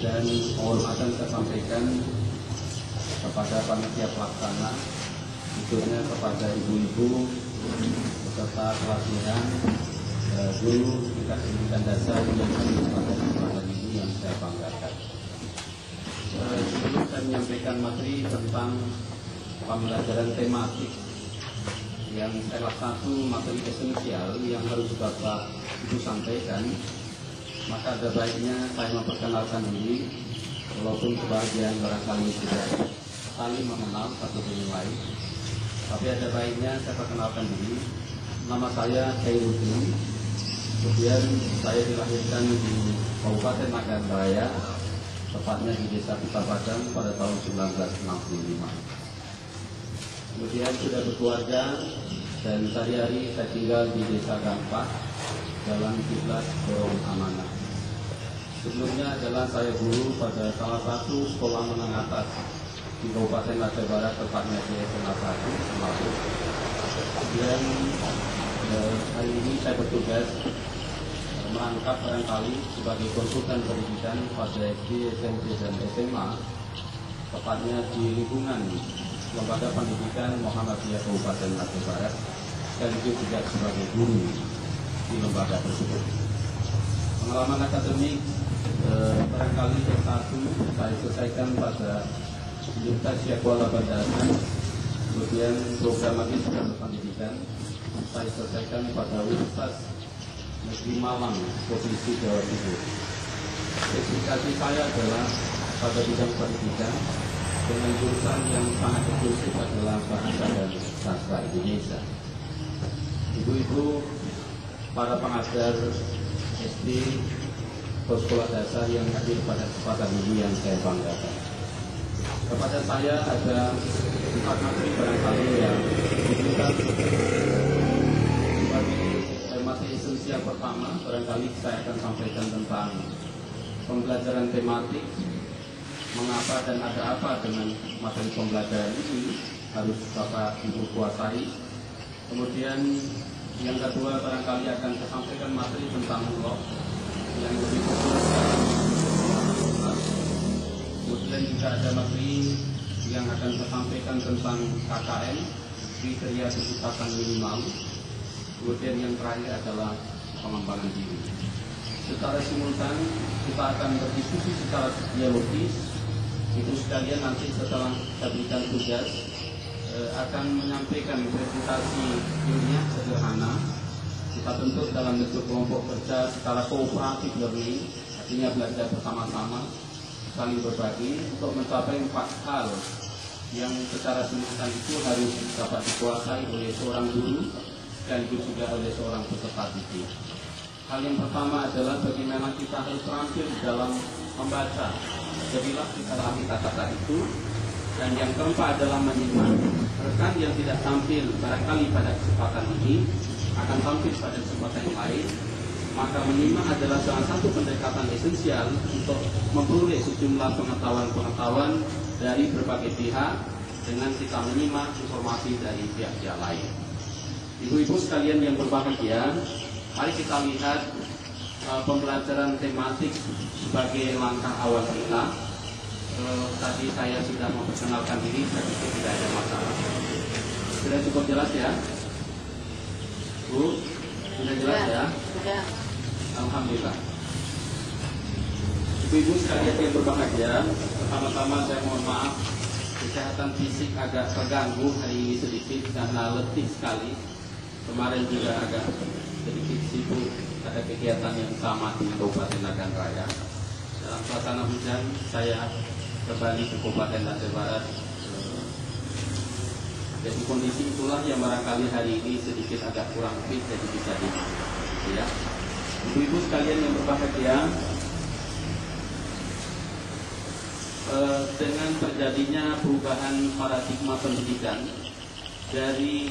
dan penghormatan saya sampaikan kepada panitia pelaksana, khususnya kepada ibu-ibu beserta pelatihan guru tingkat pendidikan dasar yang hadir pada kesempatan ini yang saya banggakan. Sebelum saya menyampaikan materi tentang pembelajaran tematik yang salah satu materi esensial yang harus Bapak Ibu sampaikan, maka ada baiknya saya memperkenalkan diri, walaupun sebagian barangkali tidak saling mengenal satu dengan lain, tapi ada baiknya saya perkenalkan diri. Nama saya Khairuddin, kemudian saya dilahirkan di Kabupaten Nagan Raya, tepatnya di Desa Pitapadang pada tahun 1965. Kemudian sudah berkeluarga dan sehari-hari saya tinggal di Desa Gampah, Jalan Kiblat Borong Amanah. Sebelumnya adalah saya guru pada salah satu sekolah menengah atas di Kabupaten Aceh Barat, tepatnya di SMA 1 Semarang. Kemudian hari ini saya bertugas merangkap barangkali sebagai konsultan pendidikan pada SD, SMP, dan SMA, tepatnya di lingkungan Lembaga Pendidikan Muhammadiyah Kabupaten Aceh Barat, sekaligus juga sebagai guru di lembaga tersebut. Pengalaman akademik barangkali S1 saya selesaikan pada Universitas Kuala Bandaran, kemudian program magister pendidikan saya selesaikan pada Universitas Negeri Malang, Provinsi Jawa Timur. Spesifikasi saya adalah pada bidang pendidikan dengan jurusan yang sangat eksklusif adalah bahasa dan sastra Indonesia. Ibu-ibu, para pengajar SD atau sekolah dasar yang hadir pada kesempatan ini yang saya banggakan. Kepada saya ada 4 materi barangkali yang diberikan sebagai materi esensial. Pertama, barangkali saya akan sampaikan tentang pembelajaran tematik, mengapa dan ada apa dengan materi pembelajaran ini harus Bapak Ibu kuasai. Kemudian yang kedua barangkali akan saya sampaikan materi tentang blog yang lebih populer. Kemudian juga ada materi yang akan saya sampaikan tentang KKN, kriteria kecepatan minimal. Kemudian yang terakhir adalah pengembangan diri. Secara simultan kita akan berdiskusi secara dialogis. Itu sekalian nanti setelah kita berikan tugas akan menyampaikan presentasi ilmiah sederhana. Kita bentuk dalam bentuk kelompok kerja secara kooperatif learning, artinya belajar bersama-sama, saling berbagi untuk mencapai 4 hal yang secara simultan itu harus dapat dikuasai oleh seorang guru dan juga oleh seorang peserta didik. Hal yang pertama adalah bagaimana kita harus terampil dalam membaca. Jadilah kita latih kata-kata itu. Dan yang keempat adalah menyimak. Rekan yang tidak tampil barangkali pada kesempatan ini akan tampil pada kesempatan yang lain. Maka menyimak adalah salah satu pendekatan esensial untuk memperoleh sejumlah pengetahuan-pengetahuan dari berbagai pihak dengan kita menyimak informasi dari pihak-pihak lain. Ibu-ibu sekalian yang berbahagia, mari kita lihat pembelajaran tematik sebagai langkah awal kita. Tadi saya sudah memperkenalkan diri, saya pikir tidak ada masalah. Sudah cukup jelas ya? Bu, sudah jelas ya? Sudah. Alhamdulillah. Ibu-ibu sekalian yang berbahagia, pertama-tama saya mohon maaf, kesehatan fisik agak terganggu hari ini sedikit karena letih sekali. Kemarin juga agak sedikit sibuk, ada kegiatan yang sama di Kabupaten Nagan Raya. Dalam suasana hujan, saya kembali ke Kabupaten Aceh Barat. Jadi kondisi itulah yang barangkali hari ini sedikit agak kurang fit, jadi bisa dimaklumi ya. Ibu-ibu sekalian yang berbahagia, dengan terjadinya perubahan paradigma pendidikan dari